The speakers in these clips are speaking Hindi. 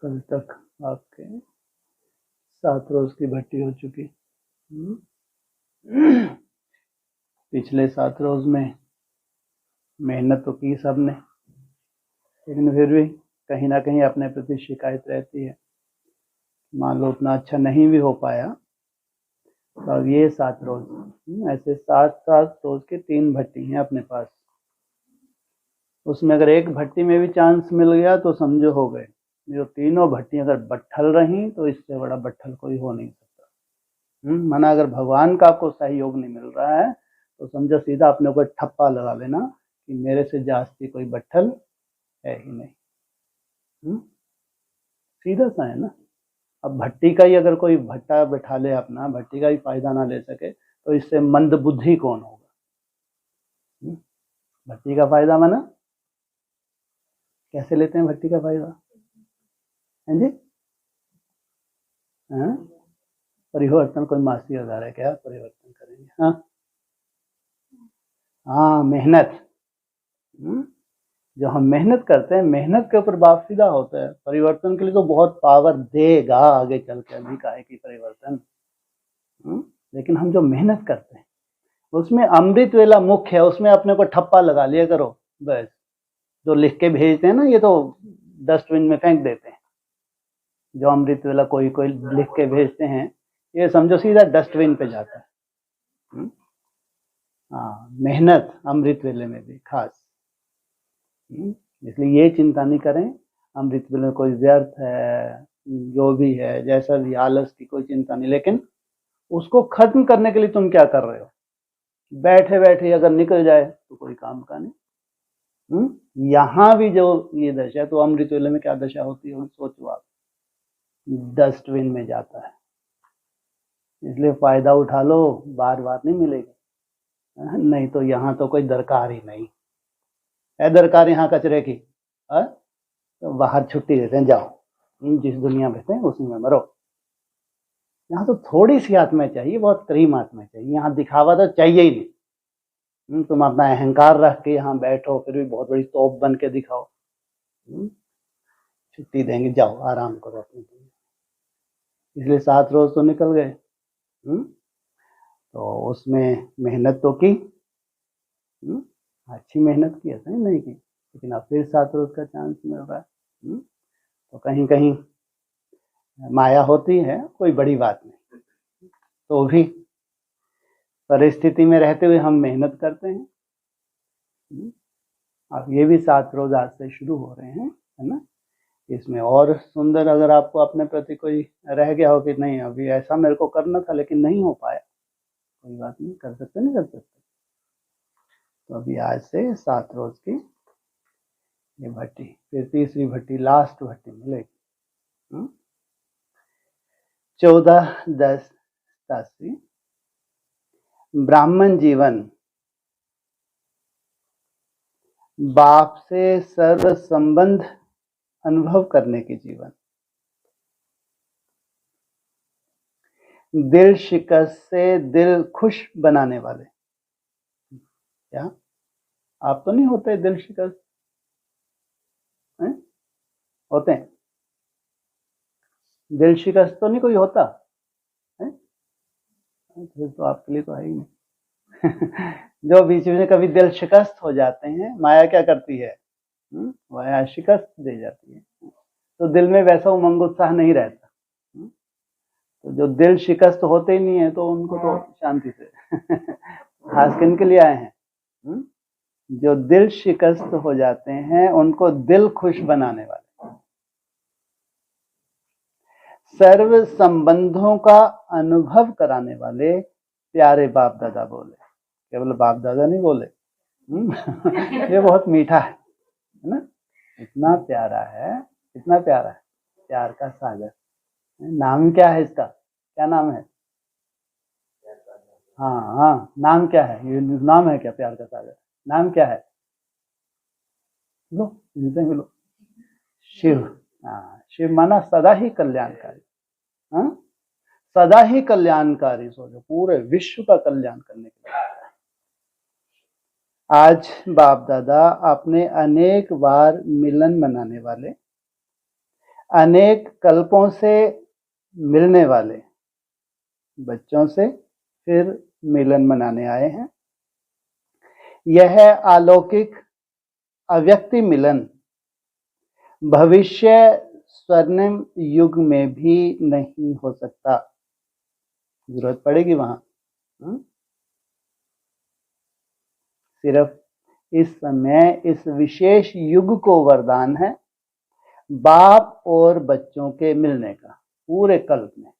कल तक आपके 7 रोज की भट्टी हो चुकी। पिछले 7 रोज में मेहनत तो की सबने, लेकिन फिर भी कहीं ना कहीं अपने प्रति शिकायत रहती है। मान लो उतना अच्छा नहीं भी हो पाया तो अब ये 7 रोज, ऐसे 7 रोज के 3 भट्टी हैं अपने पास। उसमें अगर एक भट्टी में भी चांस मिल गया तो समझो हो गए। जो तीनों भट्टी अगर बट्ठल रही तो इससे बड़ा बट्ठल कोई हो नहीं सकता। माना अगर भगवान का आपको सहयोग नहीं मिल रहा है तो समझो सीधा अपने को ठप्पा लगा लेना कि मेरे से जास्ती कोई बट्ठल है ही नहीं। सीधा सा है ना। अब भट्टी का ही अगर कोई भट्टा बैठा ले अपना, भट्टी का ही फायदा ना ले सके तो इससे मंद बुद्धि कौन होगा। भट्टी का फायदा माना कैसे लेते हैं भट्टी का फायदा? हैं जी? हाँ, परिवर्तन कोई मासी बता रहा है क्या? परिवर्तन करेंगे। हाँ हाँ, मेहनत। जो हम मेहनत करते हैं, मेहनत के ऊपर बाप सीधा होता है। परिवर्तन के लिए तो बहुत पावर देगा आगे चल के, अभी का है कि परिवर्तन। लेकिन हम जो मेहनत करते हैं उसमें अमृत वेला मुख्य है, उसमें अपने को ठप्पा लगा लिया करो बस। जो लिख के भेजते हैं ना, ये तो डस्टबिन में फेंक देते हैं। जो अमृत वेला कोई कोई लिख के भेजते हैं, ये समझो सीधा डस्टबिन पे जाता है। हाँ, मेहनत अमृत वेले में भी खास। इसलिए ये चिंता नहीं करें अमृत वेले में कोई व्यर्थ है, जो भी है, जैसा भी आलस की कोई चिंता नहीं। लेकिन उसको खत्म करने के लिए तुम क्या कर रहे हो? बैठे बैठे अगर निकल जाए तो कोई काम का नहीं। यहां भी जो ये दशा है तो अमृत वेले में क्या दशा होती है सोचो आप। डस्टबिन में जाता है। इसलिए फायदा उठा लो, बार बार नहीं मिलेगी। नहीं तो यहाँ तो कोई दरकार ही नहीं है। दरकार यहाँ कचरे की तो बाहर छुट्टी देते हैं, जाओ जिस दुनिया में थे उसी में मरो। यहाँ तो थोड़ी सी आत्मा चाहिए, बहुत करीम आत्मा चाहिए। यहाँ दिखावा तो चाहिए ही नहीं। तुम अपना अहंकार रख के यहाँ बैठो, फिर भी बहुत बड़ी तोप बन के दिखाओ। छुट्टी देंगे, जाओ आराम करो अपनी। इसलिए 7 रोज तो निकल गए। तो उसमें मेहनत तो की, अच्छी मेहनत की, ऐसा नहीं की, लेकिन अब फिर 7 रोज का चांस मिल रहा है। तो कहीं कहीं माया होती है, कोई बड़ी बात नहीं। तो भी परिस्थिति में रहते हुए हम मेहनत करते हैं। अब ये भी 7 रोज आज से शुरू हो रहे हैं, है ना। इसमें और सुंदर अगर आपको अपने प्रति कोई रह गया हो कि नहीं अभी ऐसा मेरे को करना था लेकिन नहीं हो पाया, कोई बात नहीं, कर सकते नहीं कर सकते। तो अभी आज से 7 रोज की ये भट्टी, फिर तीसरी भट्टी, लास्ट भट्टी मिलेगी। 14-10-87 ब्राह्मण जीवन, बाप से सर्व संबंध अनुभव करने के जीवन, दिल शिकस्त से दिल खुश बनाने वाले। क्या आप तो नहीं होते दिल शिकस्त? होते हैं? दिल शिकस्त तो नहीं कोई होता है? तो आपके लिए तो है ही नहीं। जो बीच में कभी दिल शिकस्त हो जाते हैं, माया क्या करती है? माया शिकस्त दे जाती है, तो दिल में वैसा उमंग उत्साह नहीं रहता। तो जो दिल शिकस्त होते ही नहीं है तो उनको तो शांति से खास किन के लिए आए हैं? जो दिल शिकस्त हो जाते हैं उनको दिल खुश बनाने वाले, सर्व संबंधों का अनुभव कराने वाले प्यारे बाप दादा बोले। केवल बाप दादा नहीं बोले। ये बहुत मीठा है ना। इतना प्यारा है, इतना प्यारा है, प्यार का सागर। नाम क्या है इसका? क्या नाम है? हाँ हाँ, नाम क्या है? ये नाम है क्या प्यार का सागर? नाम क्या है? लो मिलो। शिव। हाँ, शिव माना सदा ही कल्याणकारी। हाँ, सदा ही कल्याणकारी। सोचो पूरे विश्व का कल्याण करने के लिए। आज बाप दादा अपने अनेक बार मिलन मनाने वाले, अनेक कल्पों से मिलने वाले बच्चों से फिर मिलन मनाने आए हैं। यह अलौकिक अव्यक्ति मिलन भविष्य स्वर्णिम युग में भी नहीं हो सकता। जरूरत पड़ेगी वहां। सिर्फ इस समय इस विशेष युग को वरदान है बाप और बच्चों के मिलने का। पूरे कल्प में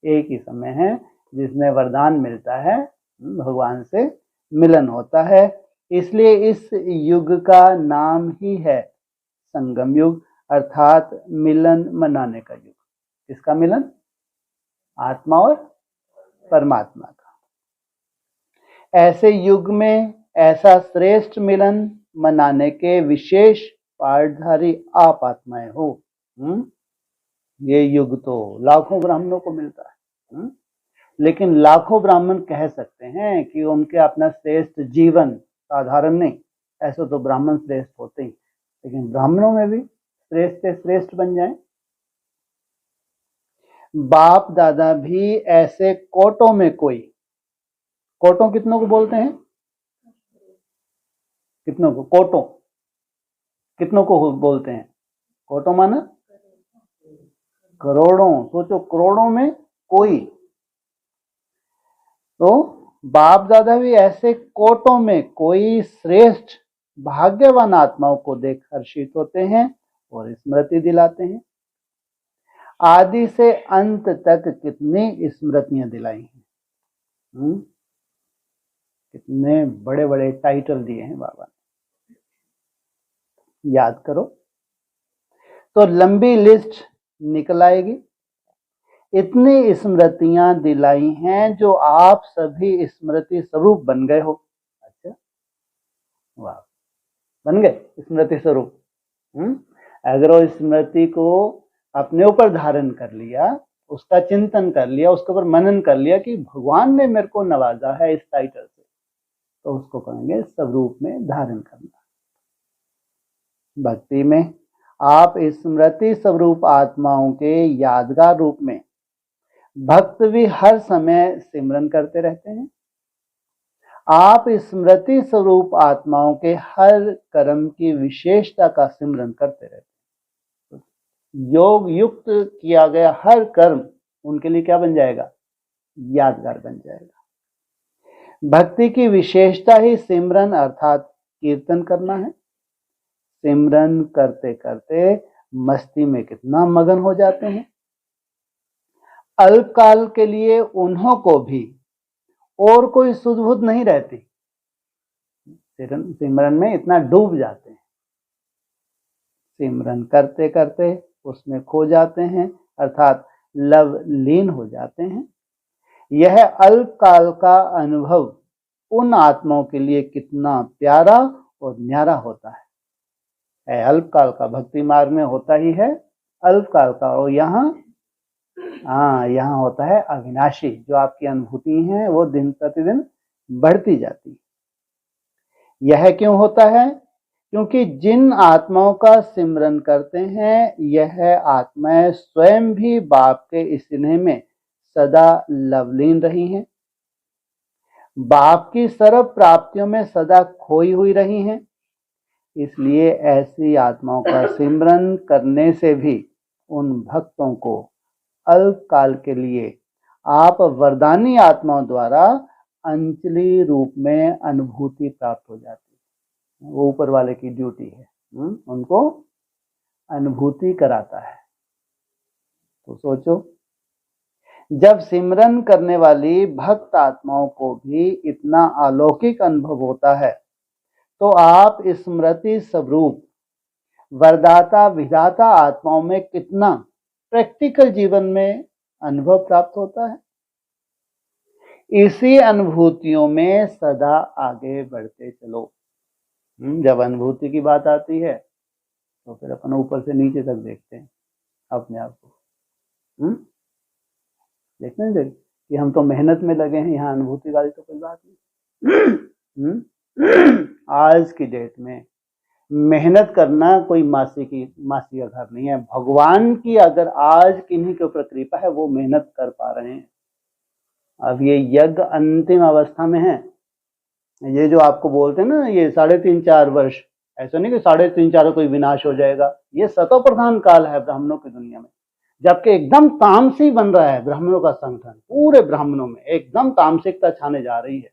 एक ही समय है जिसमें वरदान मिलता है, भगवान से मिलन होता है। इसलिए इस युग का नाम ही है संगम युग, अर्थात मिलन मनाने का युग। किसका मिलन? आत्मा और परमात्मा का। ऐसे युग में ऐसा श्रेष्ठ मिलन मनाने के विशेष पाठधारी आप आत्माएं हो। ये युग तो लाखों ब्राह्मणों को मिलता है। लेकिन लाखों ब्राह्मण कह सकते हैं कि उनके अपना श्रेष्ठ जीवन साधारण नहीं, ऐसे तो ब्राह्मण श्रेष्ठ होते ही, लेकिन ब्राह्मणों में भी श्रेष्ठ से श्रेष्ठ बन जाएं। बाप दादा भी ऐसे कोटों में कोई, कोटों कितनों को बोलते हैं? कितनों को? कोटों कितनों को बोलते हैं? कोटों माना करोड़ों। सोचो, करोड़ों में कोई। तो बाप दादा भी ऐसे कोटों में कोई श्रेष्ठ भाग्यवान आत्माओं को देख हर्षित होते हैं और स्मृति दिलाते हैं। आदि से अंत तक कितनी स्मृतियां दिलाई हैं। कितने बड़े बड़े टाइटल दिए हैं बाबा ने, याद करो तो लंबी लिस्ट निकल आएगी। इतनी स्मृतियां दिलाई हैं जो आप सभी स्मृति स्वरूप बन गए हो। अच्छा, वाह, बन गए स्मृति स्वरूप। अगर वो स्मृति को अपने ऊपर धारण कर लिया, उसका चिंतन कर लिया, उसके ऊपर मनन कर लिया कि भगवान ने मेरे को नवाजा है इस टाइटल से, तो उसको कहेंगे स्वरूप में धारण करना। भक्ति में आप स्मृति स्वरूप आत्माओं के यादगार रूप में भक्त भी हर समय सिमरन करते रहते हैं। आप स्मृति स्वरूप आत्माओं के हर कर्म की विशेषता का सिमरन करते रहते हैं। योग युक्त किया गया हर कर्म उनके लिए क्या बन जाएगा? यादगार बन जाएगा। भक्ति की विशेषता ही सिमरन अर्थात कीर्तन करना है। सिमरन करते करते मस्ती में कितना मगन हो जाते हैं। अल्पकाल के लिए उन्हों को भी और कोई सुध बुध नहीं रहती, सिमरन में इतना डूब जाते हैं। सिमरन करते करते उसमें खो जाते हैं, अर्थात लवलीन हो जाते हैं। यह अल्पकाल का अनुभव उन आत्माओं के लिए कितना प्यारा और न्यारा होता है। अल्पकाल का भक्ति मार्ग में होता ही है अल्पकाल का, और यहाँ होता है अविनाशी। जो आपकी अनुभूति है वो दिन प्रतिदिन बढ़ती जाती है। यह क्यों होता है? क्योंकि जिन आत्माओं का सिमरन करते हैं यह आत्माएं स्वयं भी बाप के स्नेह में सदा लवलीन रही हैं, बाप की सर्व प्राप्तियों में सदा खोई हुई रही हैं। इसलिए ऐसी आत्माओं का सिमरन करने से भी उन भक्तों को अल्पकाल के लिए आप वरदानी आत्माओं द्वारा अंजलि रूप में अनुभूति प्राप्त हो जाती है। वो ऊपर वाले की ड्यूटी है, उनको अनुभूति कराता है। तो सोचो, जब सिमरन करने वाली भक्त आत्माओं को भी इतना अलौकिक अनुभव होता है, तो आप स्मृति स्वरूप वरदाता विधाता आत्माओं में कितना प्रैक्टिकल जीवन में अनुभव प्राप्त होता है। इसी अनुभूतियों में सदा आगे बढ़ते चलो। जब अनुभूति की बात आती है तो फिर अपन ऊपर से नीचे तक देखते हैं अपने आप को। देखते हैं कि हम तो मेहनत में लगे हैं, यहाँ अनुभूति वाली तो कोई बात नहीं। आज की डेट में मेहनत करना कोई मासी का घर नहीं है। भगवान की अगर आज किन्हीं के ऊपर कृपा है, वो मेहनत कर पा रहे हैं। अब ये यज्ञ अंतिम अवस्था में है। ये जो आपको बोलते हैं ना, ये 3.5-4 वर्ष, ऐसा नहीं कि 3.5-4 कोई विनाश हो जाएगा। ये सतो प्रधान काल है ब्राह्मणों की दुनिया में, जबकि एकदम तामसी बन रहा है ब्राह्मणों का संगठन। पूरे ब्राह्मणों में एकदम तामसिकता छाने जा रही है।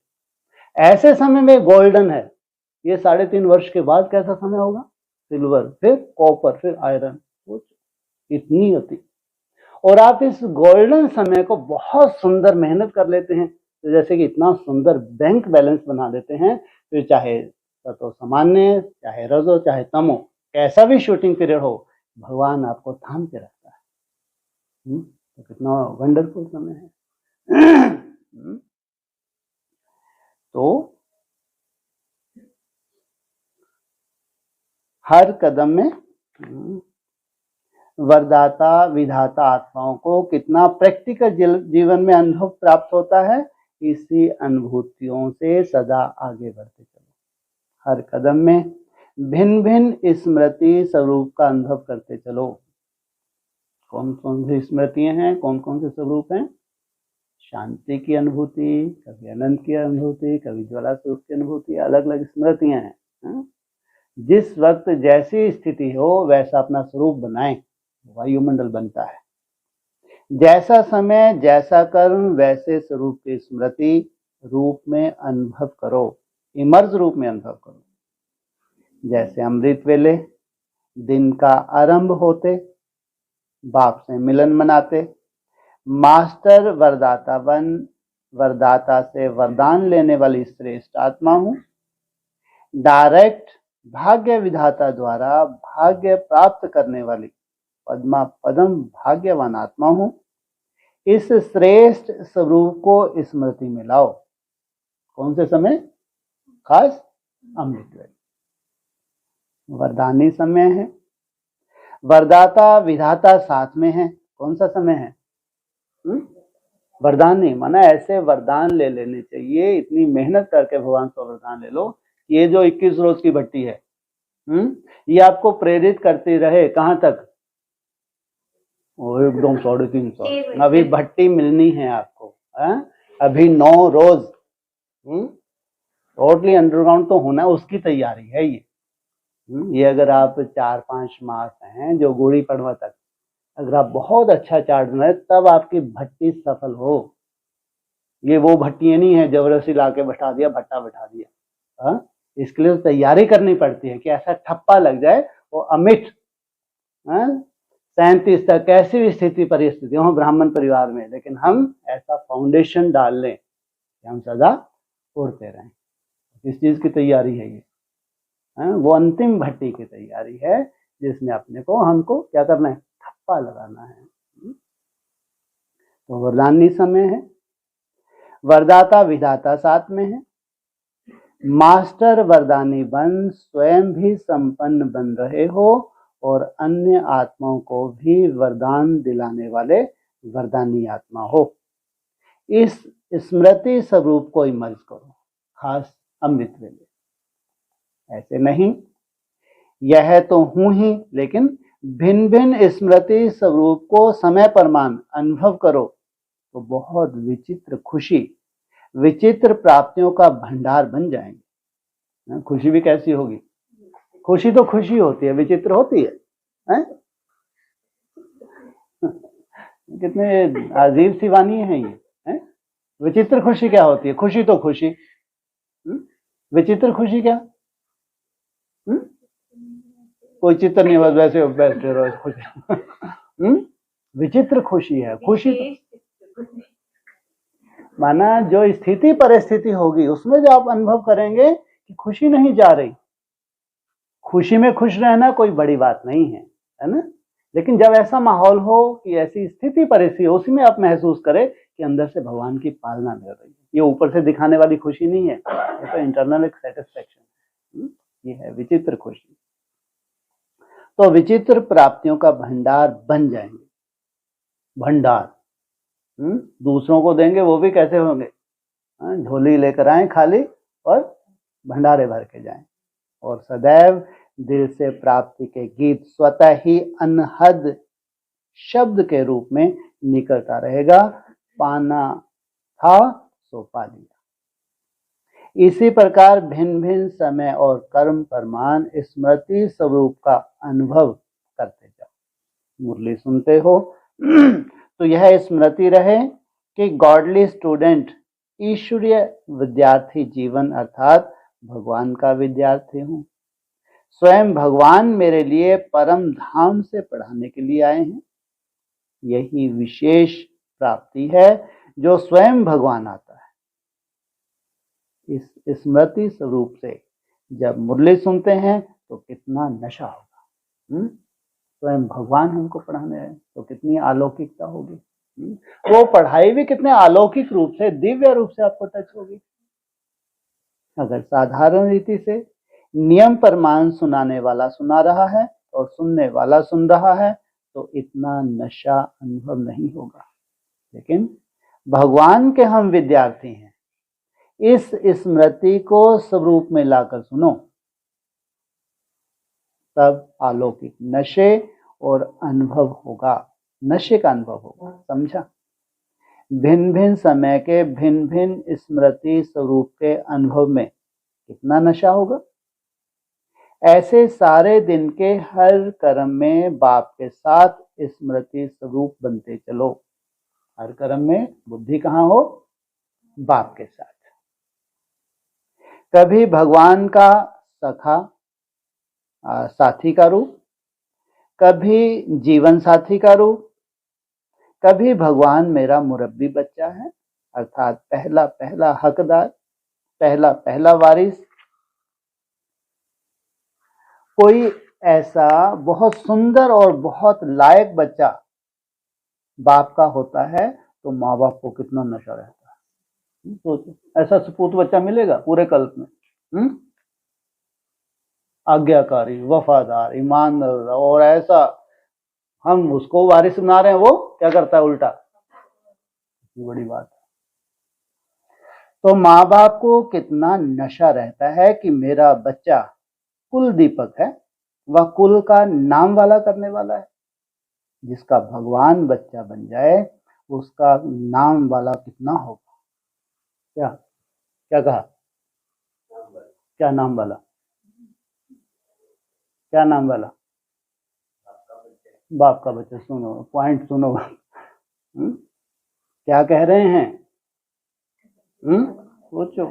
ऐसे समय में गोल्डन है। ये 3.5 वर्ष के बाद कैसा समय होगा? सिल्वर, फिर कॉपर, फिर आयरन, इतनी होती। और आप इस गोल्डन समय को बहुत सुंदर मेहनत कर लेते हैं, तो जैसे कि इतना सुंदर बैंक बैलेंस बना देते हैं। फिर चाहे सतो सामान्य, चाहे रजो, चाहे तमो, कैसा भी शूटिंग पीरियड हो, भगवान आपको थाम के रखता है। तो कितना वंडरफुल समय है। तो हर कदम में वरदाता विधाता आत्माओं को कितना प्रैक्टिकल जीवन में अनुभव प्राप्त होता है, इसी अनुभूतियों से सदा आगे बढ़ते चलो। हर कदम में भिन्न भिन्न स्मृति स्वरूप का अनुभव करते चलो। कौन कौन सी स्मृतियां हैं, कौन कौन से स्वरूप हैं? शांति की अनुभूति, कभी अनंत की अनुभूति, कभी ज्वाला स्वरूप की अनुभूति, अलग अलग स्मृतियां हैं। जिस वक्त जैसी स्थिति हो वैसा अपना स्वरूप बनाएं, वायुमंडल बनता है। जैसा समय, जैसा कर्म, वैसे स्वरूप की स्मृति रूप में अनुभव करो, इमर्ज रूप में अनुभव करो। जैसे अमृत वेले दिन का आरंभ होते बाप से मिलन मनाते, मास्टर वरदाता बन वरदाता से वरदान लेने वाली श्रेष्ठ आत्मा हूं। डायरेक्ट भाग्य विधाता द्वारा भाग्य प्राप्त करने वाली पद्मा पदम भाग्यवान आत्मा हूं। इस श्रेष्ठ स्वरूप को स्मृति में लाओ। कौन से समय? खास अमृत वेले, वरदानी समय है। वरदाता विधाता साथ में है। कौन सा समय है? वरदान नहीं माना, ऐसे वरदान ले लेने चाहिए। इतनी मेहनत करके भगवान को वरदान ले लो। ये जो 21 रोज की भट्टी है, ये आपको प्रेरित करती रहे कहां तक? वो एकदम 350। अभी भट्टी मिलनी है आपको। अभी 9 रोज टोटली अंडरग्राउंड तो होना, उसकी तैयारी है ये अगर आप 4-5 मास हैं जो गुड़ी पड़वा तक, अगर आप बहुत अच्छा चार्ट बनाए तब आपकी भट्टी सफल हो। ये वो भट्टियां नहीं है जबरदस्ती लाके बैठा दिया, भट्टा बैठा दिया। इसके लिए तैयारी करनी पड़ती है कि ऐसा ठप्पा लग जाए वो अमिट 37 तक कैसी भी स्थिति परिस्थिति हो ब्राह्मण परिवार में, लेकिन हम ऐसा फाउंडेशन डाल लें कि हम सदा उड़ते रहें। किस चीज की तैयारी है ये? वो अंतिम भट्टी की तैयारी है जिसमें अपने को हमको क्या करना है? ठप्पा लगाना है। तो वरदानी समय है। वरदाता विधाता साथ में है। मास्टर वरदानी बन स्वयं भी संपन्न बन रहे हो और अन्य आत्माओं को भी वरदान दिलाने वाले वरदानी आत्मा हो। इस स्मृति स्वरूप को इमर्ज करो, खास अमृत वेले। ऐसे नहीं, यह तो हूं ही, लेकिन भिन्न भिन्न स्मृति स्वरूप को समय परमान अनुभव करो तो बहुत विचित्र खुशी, विचित्र प्राप्तियों का भंडार बन जाएंगे। खुशी भी कैसी होगी? खुशी तो खुशी होती है, विचित्र होती है? कितने अजीब सी वाणी है ये है? विचित्र खुशी क्या होती है? खुशी तो खुशी, विचित्र खुशी क्या? कोई चित्र नहीं, बस वैसे बैठे रहो खुशी। विचित्र खुशी है। खुशी तो माना जो स्थिति परिस्थिति होगी उसमें जो आप अनुभव करेंगे कि खुशी नहीं जा रही। खुशी में खुश रहना कोई बड़ी बात नहीं है, है ना? लेकिन जब ऐसा माहौल हो कि ऐसी स्थिति परिस्थिति हो, उसी में आप महसूस करें कि अंदर से भगवान की पालना मिल रही है। ये ऊपर से दिखाने वाली खुशी नहीं है, ये तो इंटरनल एक सेटिस्फेक्शन है। ये है विचित्र खुशी। तो विचित्र प्राप्तियों का भंडार बन जाएंगे। भंडार दूसरों को देंगे वो भी कैसे होंगे? झोली लेकर आए खाली और भंडारे भर के जाएं और सदैव दिल से प्राप्ति के गीत स्वतः ही अनहद शब्द के रूप में निकलता रहेगा। पाना था सो पा लिया। इसी प्रकार भिन्न भिन्न समय और कर्म प्रमाण स्मृति स्वरूप का अनुभव करते जाओ। मुरली सुनते हो तो यह स्मृति रहे कि गॉडली स्टूडेंट ईश्वरीय विद्यार्थी जीवन अर्थात भगवान का विद्यार्थी हूं। स्वयं भगवान मेरे लिए परम धाम से पढ़ाने के लिए आए हैं। यही विशेष प्राप्ति है जो स्वयं भगवान आता है। इस स्मृति स्वरूप से जब मुरली सुनते हैं तो कितना नशा होगा। स्वयं भगवान हमको पढ़ाने आए तो कितनी अलौकिकता होगी। वो पढ़ाई भी कितने अलौकिक रूप से, दिव्य रूप से आपको टच होगी। अगर साधारण रीति से नियम प्रमाण सुनाने वाला सुना रहा है और सुनने वाला सुन रहा है तो इतना नशा अनुभव नहीं होगा। लेकिन भगवान के हम विद्यार्थी हैं, इस स्मृति को स्वरूप में लाकर सुनो, तब अलौकिक नशे और अनुभव होगा, नशे का अनुभव होगा। समझा? भिन्न भिन्न समय के भिन्न भिन्न स्मृति स्वरूप के अनुभव में कितना नशा होगा। ऐसे सारे दिन के हर कर्म में बाप के साथ स्मृति स्वरूप बनते चलो। हर कर्म में बुद्धि कहाँ हो? बाप के साथ। कभी भगवान का सखा साथी का रूप, कभी जीवन साथी का रूप, कभी भगवान मेरा मुरब्बी बच्चा है अर्थात पहला पहला हकदार, पहला पहला वारिस। कोई ऐसा बहुत सुंदर और बहुत लायक बच्चा बाप का होता है तो माँ बाप को कितना नशा रहता है। सोचो, ऐसा सपूत बच्चा मिलेगा पूरे कल्प में? आज्ञाकारी, वफादार, ईमानदार, और ऐसा हम उसको वारिस बना रहे हैं, वो क्या करता है उल्टा। बड़ी बात है। तो माँ बाप को कितना नशा रहता है कि मेरा बच्चा कुल दीपक है, वह कुल का नाम वाला करने वाला है। जिसका भगवान बच्चा बन जाए उसका नाम वाला कितना होगा। क्या क्या कहा? क्या नाम वाला? क्या नाम वाला? बाप का बच्चा। सुनो पॉइंट, सुनो। क्या कह रहे हैं? सोचो।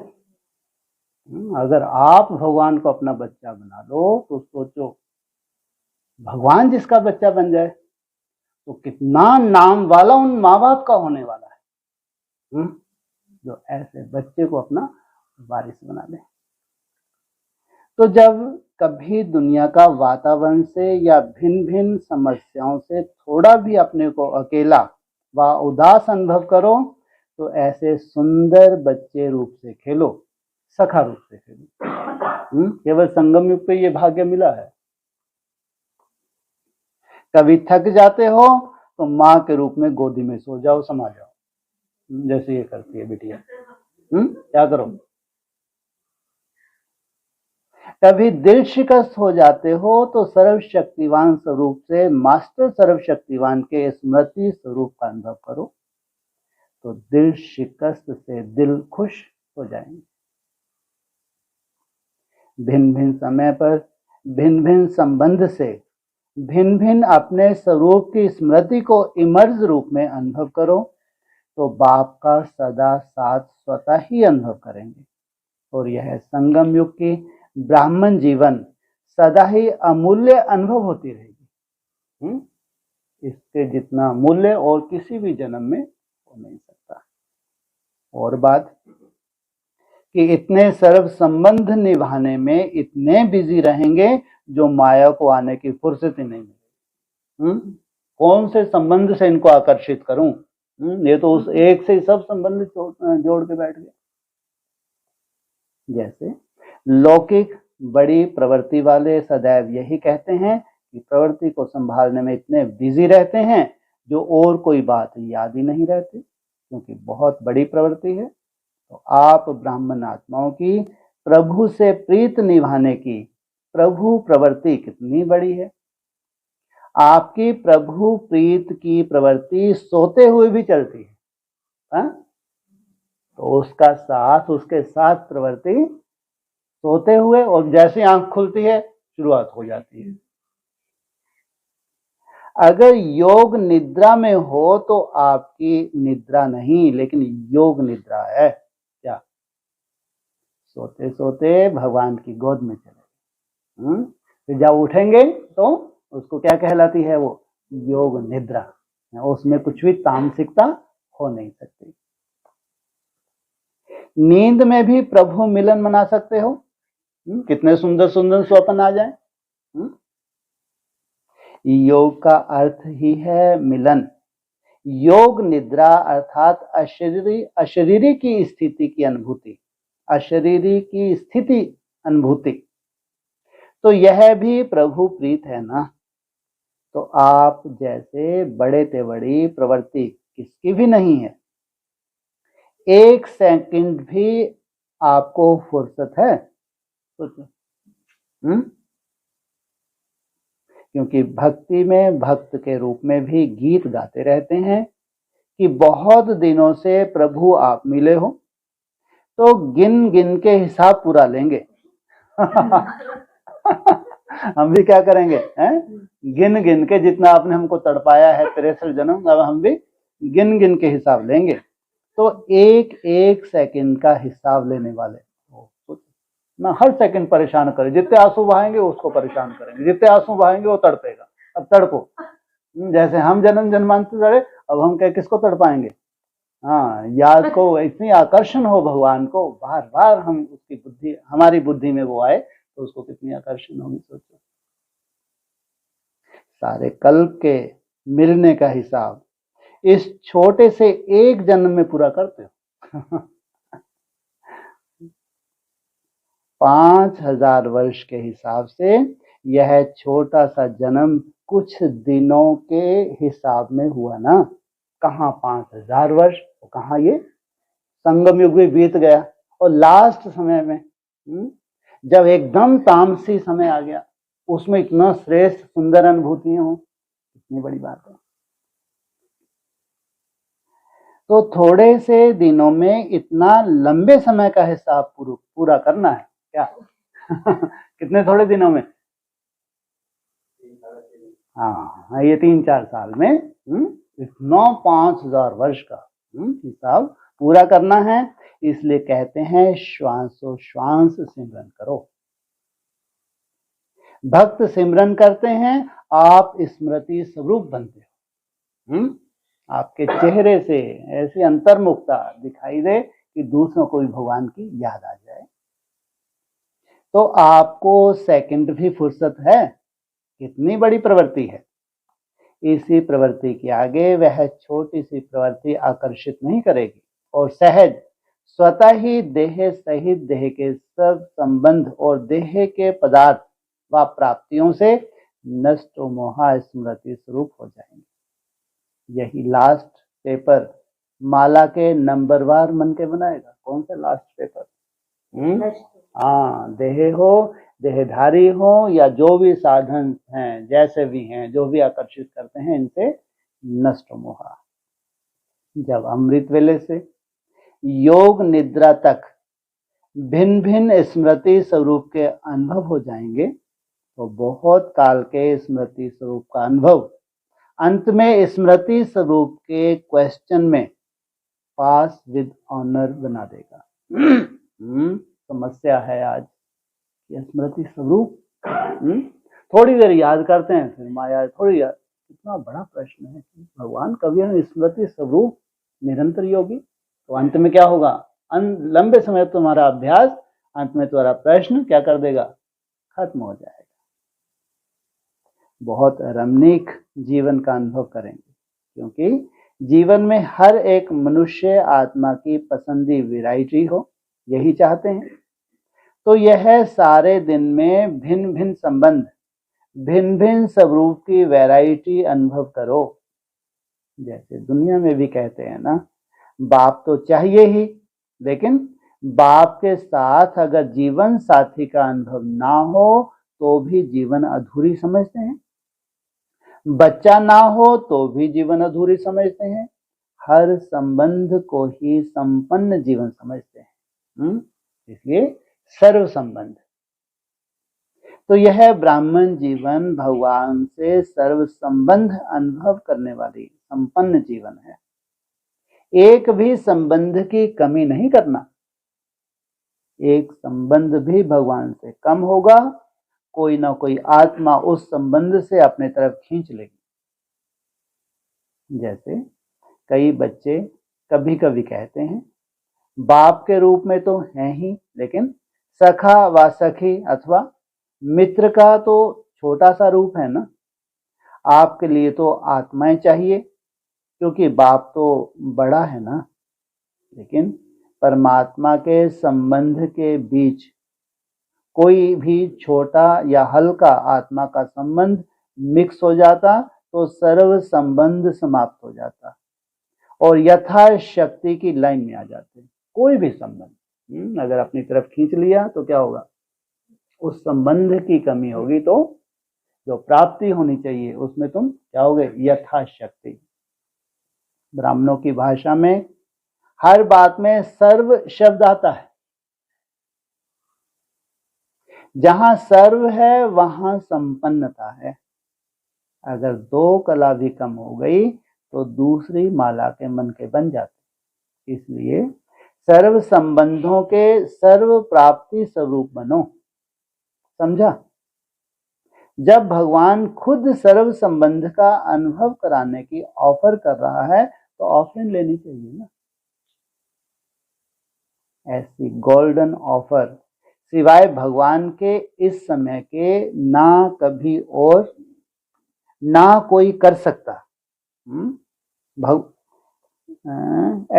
अगर आप भगवान को अपना बच्चा बना लो तो सोचो, भगवान जिसका बच्चा बन जाए तो कितना नाम वाला उन माँ बाप का होने वाला है, जो ऐसे बच्चे को अपना वारिस बना ले। तो जब कभी दुनिया का वातावरण से या भिन्न भिन्न समस्याओं से थोड़ा भी अपने को अकेला व उदास अनुभव करो तो ऐसे सुंदर बच्चे रूप से खेलो, सखा रूप से खेलो। केवल संगम युग पे ये भाग्य मिला है। कभी थक जाते हो तो माँ के रूप में गोदी में सो जाओ, समा जाओ, जैसे ये करती है बिटिया। क्या करो? कभी दिल शिकस्त हो जाते हो तो सर्वशक्तिवान स्वरूप से मास्टर सर्वशक्तिवान के स्मृति स्वरूप का अनुभव करो, तो दिल शिकस्त से दिल खुश हो जाएंगे। भिन्न भिन्न समय पर भिन्न भिन्न संबंध से भिन्न भिन्न अपने स्वरूप की स्मृति को इमर्ज रूप में अनुभव करो तो बाप का सदा साथ स्वतः ही अनुभव करेंगे। और यह संगम युग की ब्राह्मण जीवन सदा ही अमूल्य अनुभव होती रहेगी। इसके जितना मूल्य और किसी भी जन्म में हो नहीं सकता। और बात कि इतने सर्व संबंध निभाने में इतने बिजी रहेंगे जो माया को आने की फुर्सत ही नहीं मिलेगी। कौन से संबंध से इनको आकर्षित करूं? ये तो उस एक से ही सब संबंध जोड़ के बैठ गए। जैसे लौकिक बड़ी प्रवृत्ति वाले सदैव यही कहते हैं कि प्रवृत्ति को संभालने में इतने बिजी रहते हैं जो और कोई बात याद ही नहीं रहती, क्योंकि बहुत बड़ी प्रवृत्ति है। तो आप ब्राह्मण आत्माओं की प्रभु से प्रीत निभाने की प्रभु प्रवृत्ति कितनी बड़ी है। आपकी प्रभु प्रीत की प्रवृत्ति सोते हुए भी चलती है, हाँ? तो उसके साथ प्रवृत्ति सोते हुए, और जैसे आंख खुलती है शुरुआत हो जाती है। अगर योग निद्रा में हो तो आपकी निद्रा नहीं, लेकिन योग निद्रा है। क्या? सोते सोते भगवान की गोद में चले, फिर जब उठेंगे तो उसको क्या कहलाती है? वो योग निद्रा। उसमें कुछ भी तामसिकता हो नहीं सकती। नींद में भी प्रभु मिलन मना सकते हो। कितने सुंदर सुंदर स्वप्न आ जाए। योग का अर्थ ही है मिलन। योग निद्रा अर्थात अशरीरी की स्थिति की अनुभूति, अशरीरी की स्थिति अनुभूति। तो यह भी प्रभु प्रीत है ना। तो आप जैसे बड़े तेवड़ी प्रवृत्ति किसकी भी नहीं है। 1 सेकंड भी आपको फुर्सत है? क्योंकि भक्ति में भक्त के रूप में भी गीत गाते रहते हैं कि बहुत दिनों से प्रभु आप मिले हो, तो गिन गिन के हिसाब पूरा लेंगे। हम भी क्या करेंगे, गिन गिन के, जितना आपने हमको तड़पाया है 63 जन्म, अब हम भी गिन गिन के हिसाब लेंगे। तो 1 सेकंड का हिसाब लेने वाले ना, हर सेकंड परेशान करें। जितने आंसू बहाएंगे उसको परेशान करेंगे, जितने आंसू बहाएंगे वो तड़पेगा। अब तड़पो, जैसे हम जन्म जन्मांतर तड़े, अब हम क्या किसको तड़पाएंगे? हाँ, याद को इतनी आकर्षण हो भगवान को, बार बार हम उसकी बुद्धि, हमारी बुद्धि में वो आए तो उसको कितनी आकर्षण होगी। सोचो, सारे कल्प के मिलने का हिसाब इस छोटे से 1 जन्म में पूरा करते हो। 5000 वर्ष के हिसाब से यह छोटा सा जन्म कुछ दिनों के हिसाब में हुआ ना। कहाँ 5000 वर्ष, कहाँ ये संगम युग भी बीत गया। और लास्ट समय में जब एकदम तामसी समय आ गया, उसमें इतना श्रेष्ठ सुंदर अनुभूतियां हो, कितनी बड़ी बात है। तो थोड़े से दिनों में इतना लंबे समय का हिसाब पूरा करना है क्या? कितने थोड़े दिनों में? हाँ, ये 3-4 साल में इतना 5000 वर्ष का हिसाब पूरा करना है। इसलिए कहते हैं श्वासो श्वास सिमरन करो। भक्त सिमरन करते हैं, आप स्मृति स्वरूप बनते हो। आपके चेहरे से ऐसी अंतर्मुखता दिखाई दे कि दूसरों को भी भगवान की याद आ जाए। तो आपको सेकंड भी फुर्सत है। कितनी बड़ी प्रवृत्ति है। इसी प्रवृत्ति के आगे वह छोटी सी प्रवृत्ति आकर्षित नहीं करेगी, और सहज स्वतः ही देह सहित देह के सब संबंध और देह के पदार्थ व प्राप्तियों से नष्ट मोहा स्मृति स्वरूप हो जाएंगे। यही लास्ट पेपर माला के नंबरवार मन के बनाएगा। कौन सा लास्ट पेपर? हाँ, देह हो, देहधारी हो, या जो भी साधन हैं, जैसे भी हैं, जो भी आकर्षित करते हैं, इनसे नष्ट मोहा। जब अमृत वेले से योग निद्रा तक भिन्न भिन्न स्मृति स्वरूप के अनुभव हो जाएंगे, तो बहुत काल के स्मृति स्वरूप का अनुभव अंत में स्मृति स्वरूप के क्वेश्चन में पास विद ऑनर बना देगा। समस्या है आज ये स्मृति स्वरूप। थोड़ी देर याद करते हैं, फिर माया थोड़ी याद। इतना बड़ा प्रश्न है कि भगवान कभी हम स्मृति स्वरूप निरंतर योगी, तो अंत में क्या होगा? लंबे समय तुम्हारा अभ्यास, अंत में तुम्हारा प्रश्न क्या कर देगा? खत्म हो जाएगा। बहुत रमणीक जीवन का अनुभव करेंगे, क्योंकि जीवन में हर एक मनुष्य आत्मा की पसंदी वैरायटी हो, यही चाहते हैं। तो यह सारे दिन में भिन्न भिन्न संबंध, भिन्न भिन्न स्वरूप की वैरायटी अनुभव करो। जैसे दुनिया में भी कहते हैं ना, बाप तो चाहिए ही, लेकिन बाप के साथ अगर जीवन साथी का अनुभव ना हो तो भी जीवन अधूरी समझते हैं, बच्चा ना हो तो भी जीवन अधूरी समझते हैं, हर संबंध को ही संपन्न जीवन समझते हैं। इसलिए सर्व संबंध। तो यह ब्राह्मण जीवन भगवान से सर्व संबंध अनुभव करने वाली संपन्न जीवन है। एक भी संबंध की कमी नहीं करना, एक संबंध भी भगवान से कम होगा, कोई ना कोई आत्मा उस संबंध से अपने तरफ खींच लेगी। जैसे कई बच्चे कभी कभी कहते हैं, बाप के रूप में तो हैं ही, लेकिन सखा व सखी अथवा मित्र का तो छोटा सा रूप है ना, आपके लिए तो आत्माएं चाहिए क्योंकि बाप तो बड़ा है ना। लेकिन परमात्मा के संबंध के बीच कोई भी छोटा या हल्का आत्मा का संबंध मिक्स हो जाता तो सर्व संबंध समाप्त हो जाता और यथाशक्ति की लाइन में आ जाते। कोई भी संबंध अगर अपनी तरफ खींच लिया तो क्या होगा, उस संबंध की कमी होगी, तो जो प्राप्ति होनी चाहिए उसमें तुम क्या होगे, यथाशक्ति। ब्राह्मणों की भाषा में हर बात में सर्व शब्द आता है। जहां सर्व है वहां संपन्नता है। अगर दो कला भी कम हो गई तो दूसरी माला के मन के बन जाते। इसलिए सर्व संबंधों के सर्व प्राप्ति स्वरूप बनो। समझा? जब भगवान खुद सर्व संबंध का अनुभव कराने की ऑफर कर रहा है तो ऑफरिंग लेनी चाहिए ना। ऐसी गोल्डन ऑफर सिवाय भगवान के इस समय के ना कभी और ना कोई कर सकता।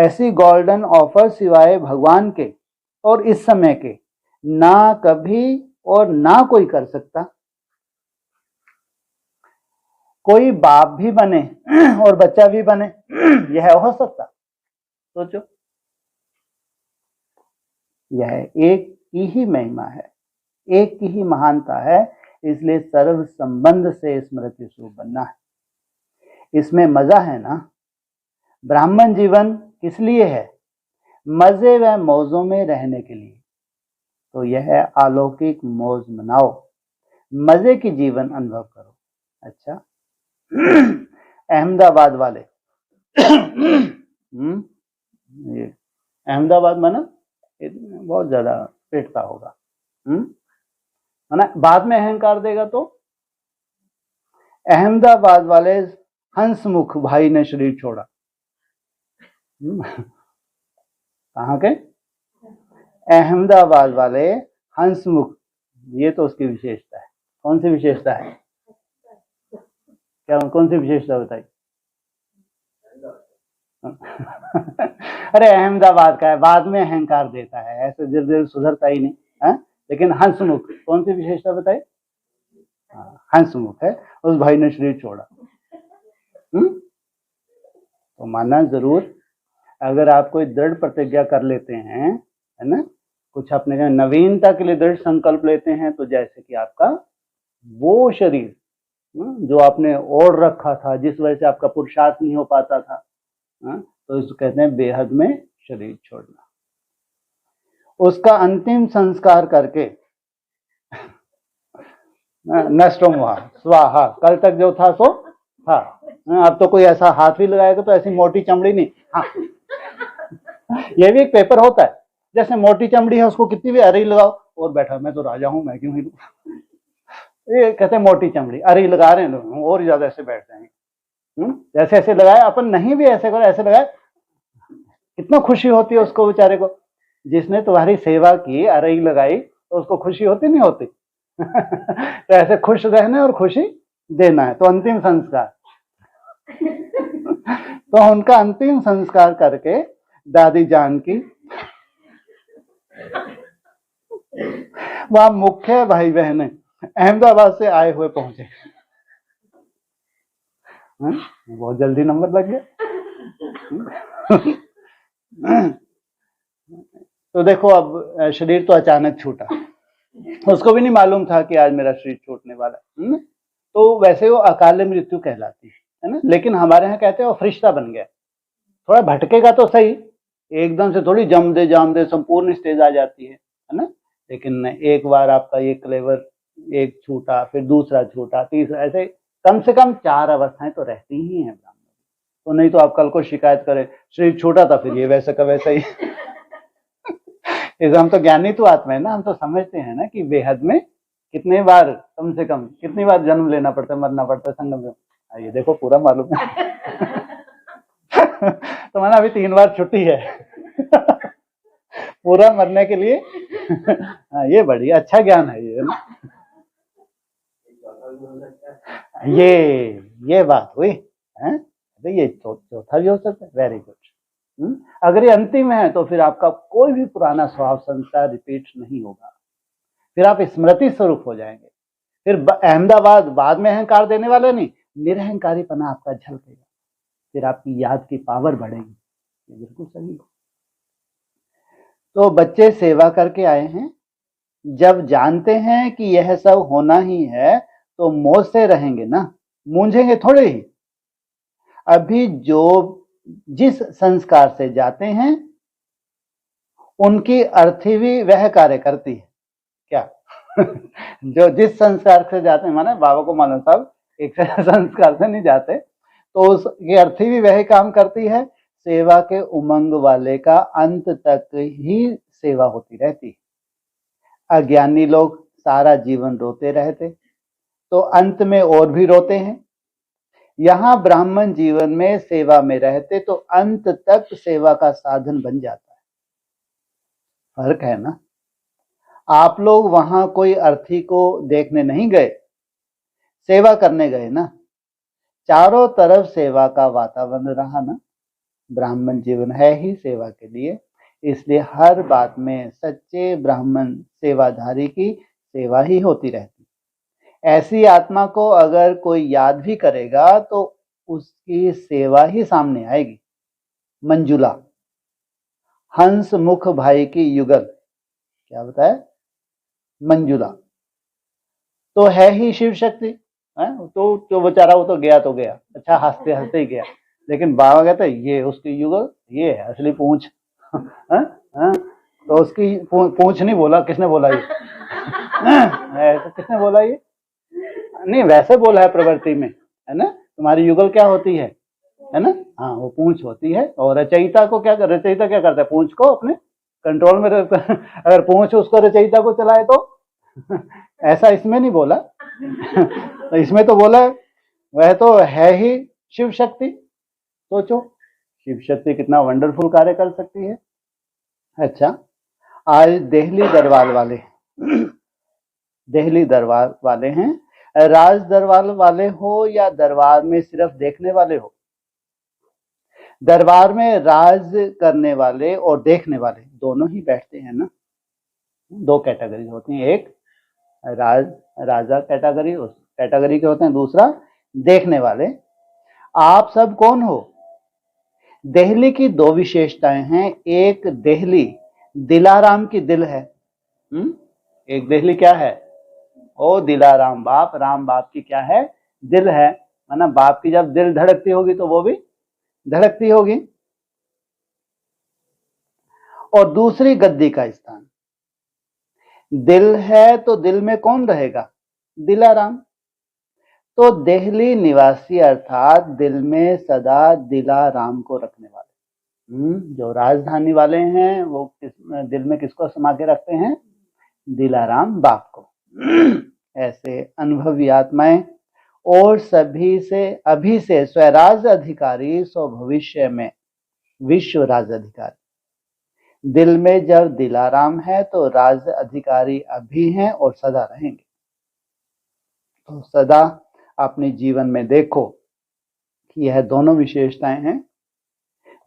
ऐसी गोल्डन ऑफर सिवाय भगवान के और इस समय के ना कभी और ना कोई कर सकता। कोई बाप भी बने और बच्चा भी बने, यह हो सकता? सोचो, यह एक की ही महिमा है, एक की ही महानता है। इसलिए सर्व संबंध से स्मृति स्वरूप बनना है। इसमें मजा है ना। ब्राह्मण जीवन किस लिए है? मजे व मौजों में रहने के लिए। तो यह अलौकिक मौज मनाओ, मजे की जीवन अनुभव करो। अच्छा, अहमदाबाद वाले ये अहमदाबाद में ना बहुत ज्यादा पेटता होगा, है ना। बाद में अहंकार देगा तो अहमदाबाद वाले हंसमुख भाई ने शरीर छोड़ा। कहाँ के? अहमदाबाद वाले हंसमुख। ये तो उसकी विशेषता है। कौन सी विशेषता है? क्या, कौन सी विशेषता बताई? अरे अहमदाबाद का है, बाद में अहंकार देता है, ऐसे धीरे धीरे सुधरता ही नहीं है। लेकिन हंसमुख, कौन सी विशेषता बताई? हंसमुख है, उस भाई ने शरीर छोड़ा। तो मानना जरूर, अगर आप कोई दृढ़ प्रतिज्ञा कर लेते हैं, है ना, कुछ अपने नवीनता के लिए दृढ़ संकल्प लेते हैं, तो जैसे कि आपका वो शरीर जो आपने ओढ़ रखा था, जिस वजह से आपका पुरुषार्थ नहीं हो पाता था, तो इसको कहते हैं बेहद में शरीर छोड़ना। उसका अंतिम संस्कार करके नष्टो हुआ स्वाहा, कल तक जो था सो था। अब तो कोई ऐसा हाथ भी लगाएगा तो ऐसी मोटी चमड़ी नहीं। हाँ, ये भी एक पेपर होता है, जैसे मोटी चमड़ी है उसको कितनी भी अरे लगाओ और बैठा, मैं तो राजा हूं, मैं क्यों ही ये कहते हैं मोटी चमड़ी, अरे लगा रहे हैं लोग और ज्यादा ऐसे बैठ जाएंगे। जैसे ऐसे लगाए, अपन नहीं भी ऐसे करो, ऐसे लगाए, कितना खुशी होती है उसको बेचारे को। जिसने तुम्हारी सेवा की, अरे लगाई, तो उसको खुशी होती नहीं होती? तो ऐसे खुश रहना और खुशी देना है। तो अंतिम संस्कार तो उनका अंतिम संस्कार करके दादी जान की वहां मुख्य भाई बहन अहमदाबाद से आए हुए पहुंचे। बहुत जल्दी नंबर लग गया। तो देखो अब शरीर तो अचानक छूटा, उसको भी नहीं मालूम था कि आज मेरा शरीर छूटने वाला है। तो वैसे वो अकाल मृत्यु कहलाती है ना, लेकिन हमारे यहाँ कहते हैं वो फरिश्ता बन गया। थोड़ा भटकेगा तो सही, एकदम से थोड़ी जम दे जाम दे संपूर्ण स्टेज आ जाती है ना। लेकिन एक बार आपका ये क्लेवर एक छूटा, फिर दूसरा छूटा, तीसरा, ऐसे कम से कम 4 अवस्थाएं तो रहती ही हैं ब्राह्मण। तो नहीं तो आप कल को शिकायत करें शरीर छूटा था फिर ये वैसा का वैसा ही। इस हम तो ज्ञानी तो आत्मा है ना, हम तो समझते हैं ना कि बेहद में कितने बार, कम से कम कितनी बार जन्म लेना पड़ता है, मरना पड़ता है संगम में। ये देखो पूरा मालूम है। तो मैंने अभी 3 बार छुट्टी है। पूरा मरने के लिए। ये बढ़िया अच्छा ज्ञान है ये ना। ये बात हुई है। तो ये चौथा भी हो सकता है। Very good. अगर ये अंतिम है तो फिर आपका कोई भी पुराना स्वभाव संस्कार रिपीट नहीं होगा, फिर आप स्मृति स्वरूप हो जाएंगे। फिर अहमदाबाद बाद में अहंकार देने वाले नहीं, निरहंकारीपना आपका झलकेगा, फिर आपकी याद की पावर बढ़ेगी। ये बिल्कुल सही है। तो बच्चे सेवा करके आए हैं, जब जानते हैं कि यह सब होना ही है तो मौज से रहेंगे ना, मूंझेंगे थोड़े ही। अभी जो जिस संस्कार से जाते हैं उनकी अर्थी भी वह कार्य करती है क्या। जो जिस संस्कार से जाते हैं, माने बाबा को मानो साहब एक संस्कार से नहीं जाते, तो उसकी अर्थी भी वही काम करती है। सेवा के उमंग वाले का अंत तक ही सेवा होती रहती है। अज्ञानी लोग सारा जीवन रोते रहते तो अंत में और भी रोते हैं। यहाँ ब्राह्मण जीवन में सेवा में रहते तो अंत तक सेवा का साधन बन जाता है। फर्क है ना। आप लोग वहां कोई अर्थी को देखने नहीं गए, सेवा करने गए ना। चारों तरफ सेवा का वातावरण रहा ना। ब्राह्मण जीवन है ही सेवा के लिए, इसलिए हर बात में सच्चे ब्राह्मण सेवाधारी की सेवा ही होती रहती। ऐसी आत्मा को अगर कोई याद भी करेगा तो उसकी सेवा ही सामने आएगी। मंजुला, हंस मुख भाई की युगल, क्या बताया? मंजुला तो है ही शिव शक्ति है। तो जो बेचारा वो तो गया, अच्छा हंसते हंसते ही गया, लेकिन बाबा कहते हैं ये उसकी युगल, ये है असली पूंछ। तो उसकी पूंछ नहीं बोला, किसने बोला ये? तो किसने बोला ये? नहीं वैसे बोला है प्रवृत्ति में, है ना। तुम्हारी युगल क्या होती है ना। हाँ वो पूंछ होती है। और रचयिता को क्या, रचयिता क्या करता है? पूंछ को अपने कंट्रोल में रखता है। अगर पूंछ उसको रचयिता को चलाए तो ऐसा इसमें नहीं बोला। तो इसमें तो बोला है वह तो है ही शिव शक्ति। सोचो शिव शक्ति कितना वंडरफुल कार्य कर सकती है। अच्छा, आज देहली दरबार वाले देहली दरबार वाले हैं, राज दरबार वाले हो या दरबार में सिर्फ देखने वाले हो। दरबार में राज करने वाले और देखने वाले दोनों ही बैठते हैं ना। 2 कैटेगरी होती हैं, एक राजा कैटेगरी, उस कैटेगरी के होते हैं, दूसरा देखने वाले। आप सब कौन हो? देहली की 2 विशेषताएं हैं। एक देहली दिलाराम की दिल है। एक देहली क्या है? ओ दिलाराम बाप, राम बाप की क्या है? दिल है। ना बाप की जब दिल धड़कती होगी तो वो भी धड़कती होगी। और दूसरी गद्दी का स्थान, दिल है तो दिल में कौन रहेगा? दिलाराम। तो देहली निवासी अर्थात दिल में सदा दिलाराम को रखने वाले। जो राजधानी वाले हैं वो दिल में किसको समा के रखते हैं? दिलाराम बाप को। ऐसे अनुभवी आत्माएं और सभी से अभी से स्वराज अधिकारी, सो भविष्य में विश्व राज अधिकारी। दिल में जब दिलाराम है तो राज अधिकारी अभी हैं और सदा रहेंगे। तो सदा अपने जीवन में देखो कि यह दोनों विशेषताएं हैं,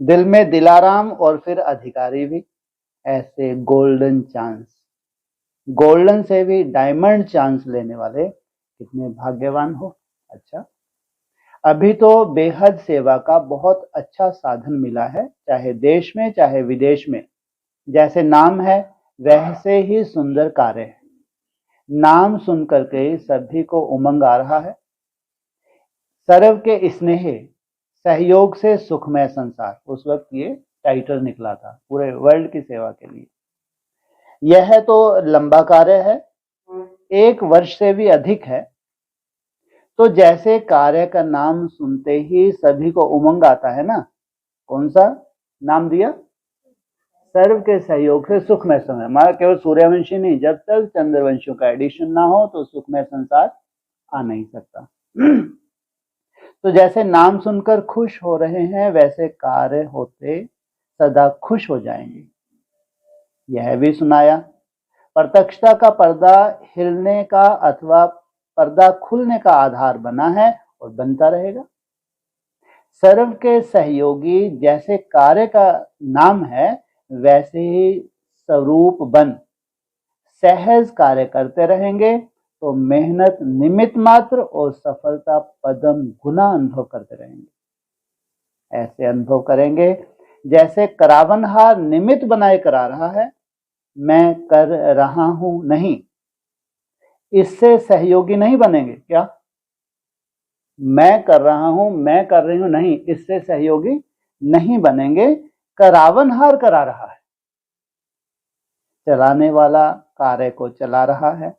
दिल में दिलाराम और फिर अधिकारी भी। ऐसे गोल्डन चांस, गोल्डन से भी डायमंड चांस लेने वाले कितने भाग्यवान हो। अच्छा, अभी तो बेहद सेवा का बहुत अच्छा साधन मिला है, चाहे देश में चाहे विदेश में। जैसे नाम है वैसे ही सुंदर कार्य है। नाम सुन करके सभी को उमंग आ रहा है। सर्व के स्नेह सहयोग से सुखमय संसार, उस वक्त ये टाइटल निकला था पूरे वर्ल्ड की सेवा के लिए। यह तो लंबा कार्य है, 1 वर्ष से भी अधिक है। तो जैसे कार्य का नाम सुनते ही सभी को उमंग आता है ना, कौन सा नाम दिया? सर्व के सहयोग से सुखमय संसार। हमारा केवल सूर्यवंशी नहीं, जब तक चंद्रवंशियों का एडिशन ना हो तो सुखमय संसार आ नहीं सकता। तो जैसे नाम सुनकर खुश हो रहे हैं, वैसे कार्य होते सदा खुश हो जाएंगे। यह भी सुनाया, प्रत्यक्षता का पर्दा हिलने का अथवा पर्दा खुलने का आधार बना है और बनता रहेगा। सर्व के सहयोगी जैसे कार्य का नाम है, वैसे ही स्वरूप बन सहज कार्य करते रहेंगे तो मेहनत निमित्त मात्र और सफलता पदम गुना अनुभव करते रहेंगे। ऐसे अनुभव करेंगे जैसे करावनहार निमित्त बनाए करा रहा है, मैं कर रहा हूं नहीं, इससे सहयोगी नहीं बनेंगे। क्या मैं कर रहा हूं, मैं कर रही हूं नहीं, इससे सहयोगी नहीं बनेंगे। करावनहार करा रहा है, चलाने वाला कार्य को चला रहा है।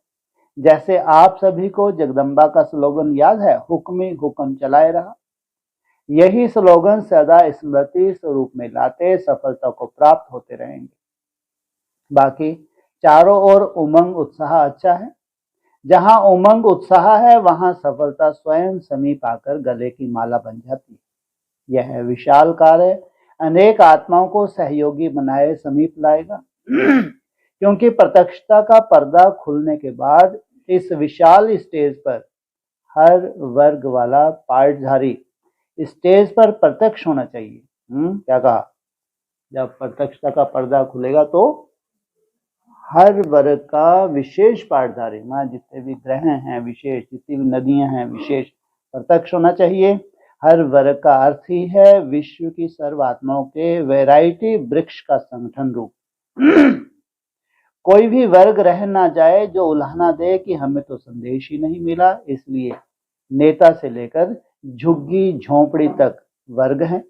जैसे आप सभी को जगदम्बा का स्लोगन याद है, हुक्म हुक्म चलाए रहा। यही स्लोगन सदा स्मृति स्वरूप में लाते सफलता को प्राप्त होते रहेंगे। बाकी चारों ओर उमंग उत्साह अच्छा है। जहां उमंग उत्साह है वहां सफलता स्वयं समीप आकर गले की माला बन जाती है। यह विशाल कार्य अनेक आत्माओं को सहयोगी बनाए समीप लाएगा। क्योंकि प्रत्यक्षता का पर्दा खुलने के बाद इस विशाल स्टेज पर हर वर्ग वाला पार्टधारी स्टेज पर प्रत्यक्ष होना चाहिए। क्या कहा? जब प्रत्यक्षता का पर्दा खुलेगा तो हर वर्ग का विशेष पार्टधारी, मां जितने भी ग्रह हैं विशेष, जितनी भी नदियां हैं विशेष, प्रत्यक्ष होना चाहिए। हर वर्ग का अर्थ ही है विश्व की सर्व आत्माओं के वैरायटी वृक्ष का संगठन रूप। कोई भी वर्ग रह ना जाए जो उल्हाना दे कि हमें तो संदेश ही नहीं मिला। इसलिए नेता से लेकर झुग्गी झोंपड़ी तक वर्ग हैं।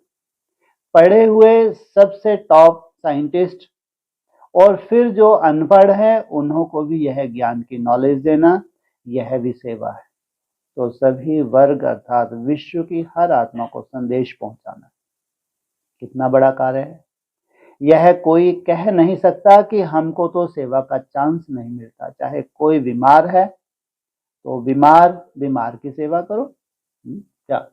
पढ़े हुए सबसे टॉप साइंटिस्ट और फिर जो अनपढ़ है उन्हों को भी यह ज्ञान की नॉलेज देना, यह भी सेवा है। तो सभी वर्ग अर्थात विश्व की हर आत्मा को संदेश पहुंचाना कितना बड़ा कार्य है। यह कोई कह नहीं सकता कि हमको तो सेवा का चांस नहीं मिलता। चाहे कोई बीमार है तो बीमार की सेवा करो। क्या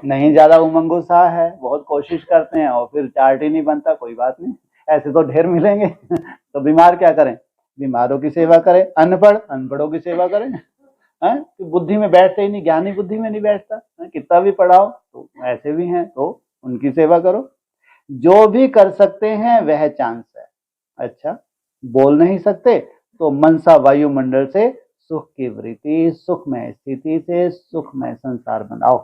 नहीं ज्यादा उमंग उत्साह है, बहुत कोशिश करते हैं और फिर चार्ट ही नहीं बनता, कोई बात नहीं, ऐसे तो ढेर मिलेंगे। तो बीमार क्या करें? बीमारों की सेवा करें। अनपढ़ों की सेवा करें। तो बुद्धि में बैठते ही नहीं, ज्ञानी बुद्धि में नहीं बैठता, कितना भी पढ़ाओ तो ऐसे भी हैं, तो उनकी सेवा करो। जो भी कर सकते हैं वह चांस है। अच्छा, बोल नहीं सकते तो मनसा वायुमंडल से सुख की वृत्ति, सुखमय स्थिति से सुखमय संसार बनाओ।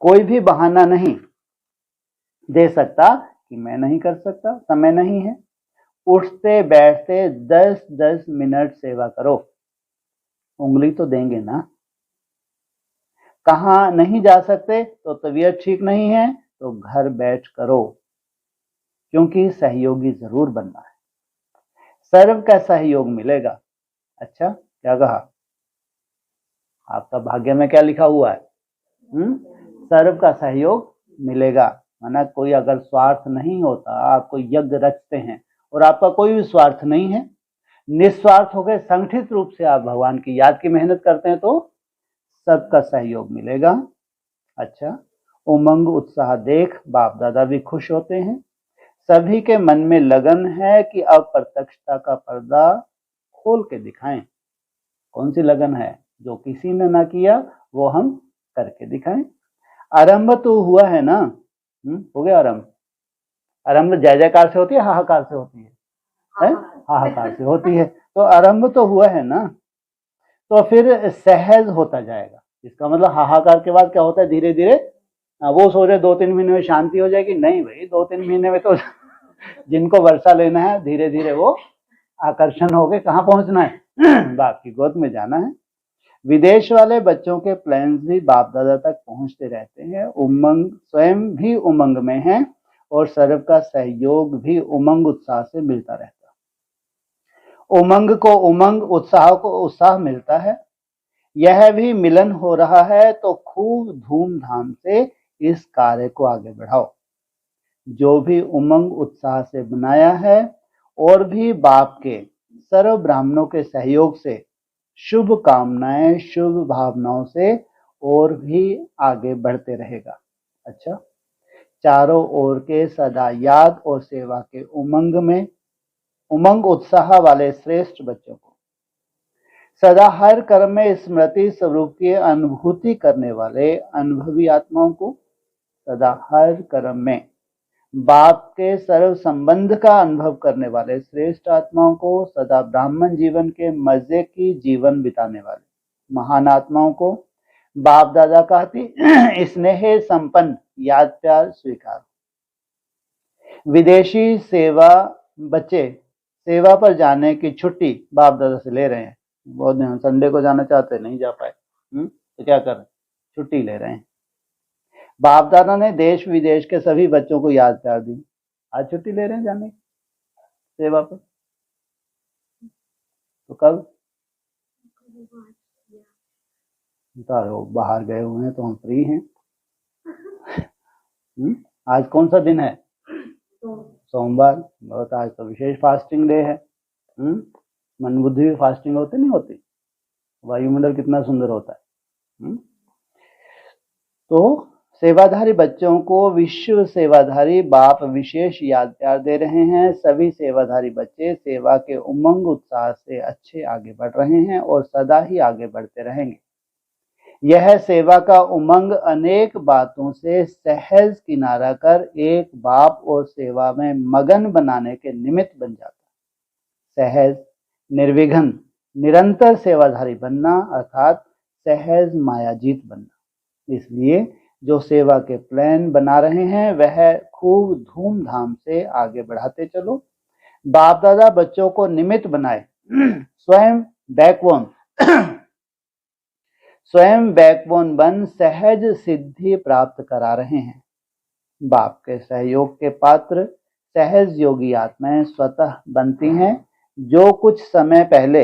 कोई भी बहाना नहीं दे सकता कि मैं नहीं कर सकता, समय नहीं है। उठते बैठते 10-10 मिनट सेवा करो। उंगली तो देंगे ना। कहाँ नहीं जा सकते तो तबीयत ठीक नहीं है तो घर बैठ करो, क्योंकि सहयोगी जरूर बनना है। सर्व का सहयोग मिलेगा। अच्छा, क्या कहा? आपका भाग्य में क्या लिखा हुआ है? सर्व का सहयोग मिलेगा। माना कोई अगर स्वार्थ नहीं होता, आप कोई यज्ञ रचते हैं और आपका कोई भी स्वार्थ नहीं है, निस्वार्थ होकर संगठित रूप से आप भगवान की याद की मेहनत करते हैं तो सबका सहयोग मिलेगा। अच्छा, उमंग उत्साह देख बाप दादा भी खुश होते हैं। सभी के मन में लगन है कि अब प्रत्यक्षता का पर्दा खोल के दिखाएं। कौन सी लगन है? जो किसी ने ना किया वो हम करके दिखाएं। आरंभ तो हुआ है ना। हो गया आरंभ। आरंभ जय जयकार से होती है, हाहाकार से होती है? हाहाकार से होती है। तो आरंभ तो हुआ है ना, तो फिर सहज होता जाएगा। इसका मतलब हाहाकार के बाद क्या होता है? धीरे धीरे वो सोच रहे 2-3 महीने में शांति हो जाएगी। नहीं भाई, 2-3 महीने में तो जिनको वर्षा लेना है धीरे धीरे वो आकर्षण हो गए, कहाँ पहुंचना है बाप की गोद में जाना है। विदेश वाले बच्चों के प्लान्स भी बाप दादा तक पहुंचते रहते हैं। उमंग स्वयं भी उमंग में है और सर्व का सहयोग भी उमंग उत्साह से मिलता रहता है। उमंग को उमंग, उत्साह को उत्साह मिलता है। यह भी मिलन हो रहा है तो खूब धूमधाम से इस कार्य को आगे बढ़ाओ। जो भी उमंग उत्साह से बनाया है और भी बाप के सर्व ब्राह्मणों के सहयोग से शुभ कामनाएं, शुभ भावनाओं से और भी आगे बढ़ते रहेगा। अच्छा, चारों ओर के सदा याद और सेवा के उमंग उत्साह वाले श्रेष्ठ बच्चों को, सदा हर कर्म में स्मृति स्वरूप की अनुभूति करने वाले अनुभवी आत्माओं को, सदा हर कर्म में बाप के सर्व संबंध का अनुभव करने वाले श्रेष्ठ आत्माओं को, सदा ब्राह्मण जीवन के मजे की जीवन बिताने वाले महान आत्माओं को बाप दादा का अति स्नेह संपन्न याद प्यार स्वीकार। विदेशी सेवा बच्चे सेवा पर जाने की छुट्टी बाप दादा से ले रहे हैं। बहुत दिन संडे को जाना चाहते नहीं जा पाए, तो क्या कर रहे, छुट्टी ले रहे हैं। बाप दादा ने देश विदेश के सभी बच्चों को याद प्यार दी, आज छुट्टी ले रहे हैं जाने सेवा पर। तो कब तो बाहर गए हुए हैं तो हम फ्री हैं। आज कौन सा दिन है? सोमवार। बहुत, आज तो विशेष फास्टिंग डे है। मन बुद्धि भी फास्टिंग होती नहीं होती? वायुमंडल कितना सुंदर होता है। तो सेवाधारी बच्चों को विश्व सेवाधारी बाप विशेष याद प्यार दे रहे हैं। सभी सेवाधारी बच्चे सेवा के उमंग उत्साह से अच्छे आगे बढ़ रहे हैं और सदा ही आगे बढ़ते रहेंगे। यह सेवा का उमंग अनेक बातों से सहज किनारा कर एक बाप और सेवा में मगन बनाने के निमित्त बन जाता है। सहज, निर्विघ्न, निरंतर सेवाधारी बनना अर्थात सहज मायाजीत बनना। इसलिए जो सेवा के प्लान बना रहे हैं वह खूब धूमधाम से आगे बढ़ाते चलो। बाप दादा बच्चों को निमित्त बनाए स्वयं बैकबोन बन सहज सिद्धि प्राप्त करा रहे हैं। बाप के सहयोग के पात्र सहज योगी आत्माएं स्वतः बनती हैं। जो कुछ समय पहले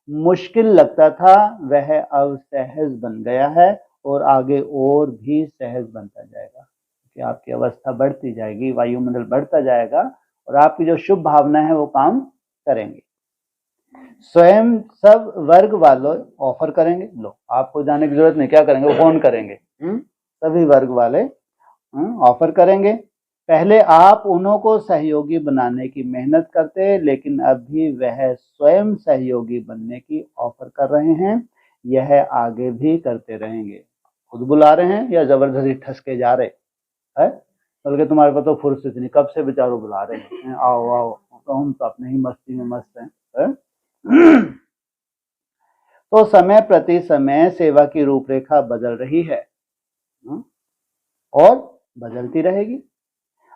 मुश्किल लगता था वह अब सहज बन गया है और आगे और भी सहज बनता जाएगा, कि आपकी अवस्था बढ़ती जाएगी, वायुमंडल बढ़ता जाएगा और आपकी जो शुभ भावना है वो काम करेंगे। स्वयं सब वर्ग वालों ऑफर करेंगे। लो, आपको जाने की जरूरत नहीं, क्या करेंगे, वो फोन करेंगे। सभी वर्ग वाले ऑफर करेंगे। पहले आप उन्हों को सहयोगी बनाने की मेहनत करते, लेकिन अभी वह स्वयं सहयोगी बनने की ऑफर कर रहे हैं। यह आगे भी करते रहेंगे। खुद बुला रहे हैं या जबरदस्ती ठसके जा रहे हैं? बल्कि तुम्हारे पास तो फुर्सत नहीं, कब से बेचारों बुला रहे हैं, आओ आओ, तो हम तो अपने ही मस्ती में मस्त हैं। तो समय प्रति समय सेवा की रूपरेखा बदल रही है और बदलती रहेगी।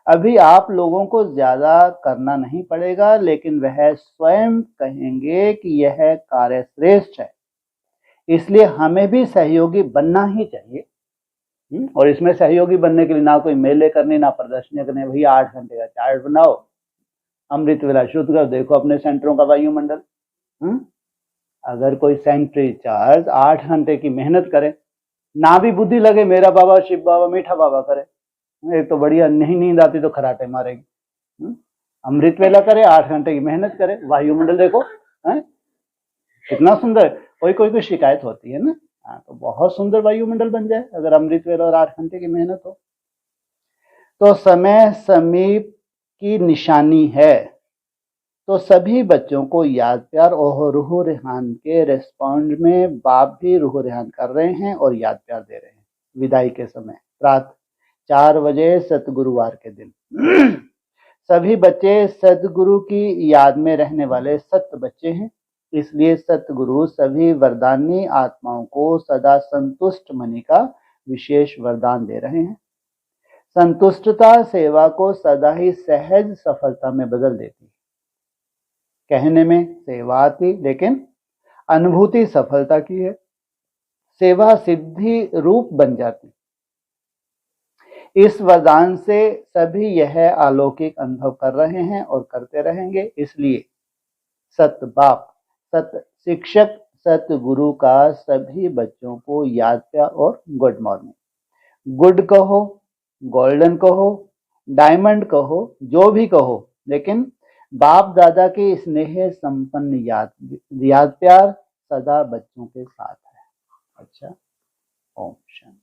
अभी आप लोगों को ज्यादा करना नहीं पड़ेगा, लेकिन वह स्वयं कहेंगे कि यह कार्य श्रेष्ठ है, इसलिए हमें भी सहयोगी बनना ही चाहिए। और इसमें सहयोगी बनने के लिए ना कोई मेले करने, ना प्रदर्शनियां करने, भैया 8 घंटे का चार्ट बनाओ, अमृत वेला शुद्ध कर, देखो अपने सेंटरों का वायुमंडल। अगर कोई सेंट्री चार्ज 8 घंटे की मेहनत करे, ना भी बुद्धि लगे, मेरा बाबा शिव बाबा मीठा बाबा करे, एक तो बढ़िया, नहीं नींद आती तो खराटे मारेगी। अमृत वेला करे, 8 घंटे की मेहनत करे, वायुमंडल देखो कितना सुंदर। कोई शिकायत होती है ना, तो बहुत सुंदर वायुमंडल बन जाए अगर अमृत वेला और 8 घंटे की मेहनत हो। तो समय समीप की निशानी है, तो सभी बच्चों को याद प्यार और रूह रेहान के रेस्पॉन्ड में बाप भी रूह रेहान कर रहे हैं और याद प्यार दे रहे हैं। विदाई के समय रात 4 बजे सतगुरुवार के दिन सभी बच्चे सदगुरु की याद में रहने वाले सत्य बच्चे हैं। इसलिए सतगुरु सभी वरदानी आत्माओं को सदा संतुष्ट मनी का विशेष वरदान दे रहे हैं। संतुष्टता सेवा को सदा ही सहज सफलता में बदल देती है। कहने में सेवा आती, लेकिन अनुभूति सफलता की है। सेवा सिद्धि रूप बन जाती। इस वरदान से सभी यह अलौकिक अनुभव कर रहे हैं और करते रहेंगे। इसलिए सत बाप, सत शिक्षक, सत गुरु का सभी बच्चों को याद प्यार और गुड मॉर्निंग। गुड कहो, गोल्डन कहो, डायमंड कहो, जो भी कहो, लेकिन बाप दादा के स्नेह संपन्न याद प्यार सदा बच्चों के साथ है। अच्छा, ओम शांति।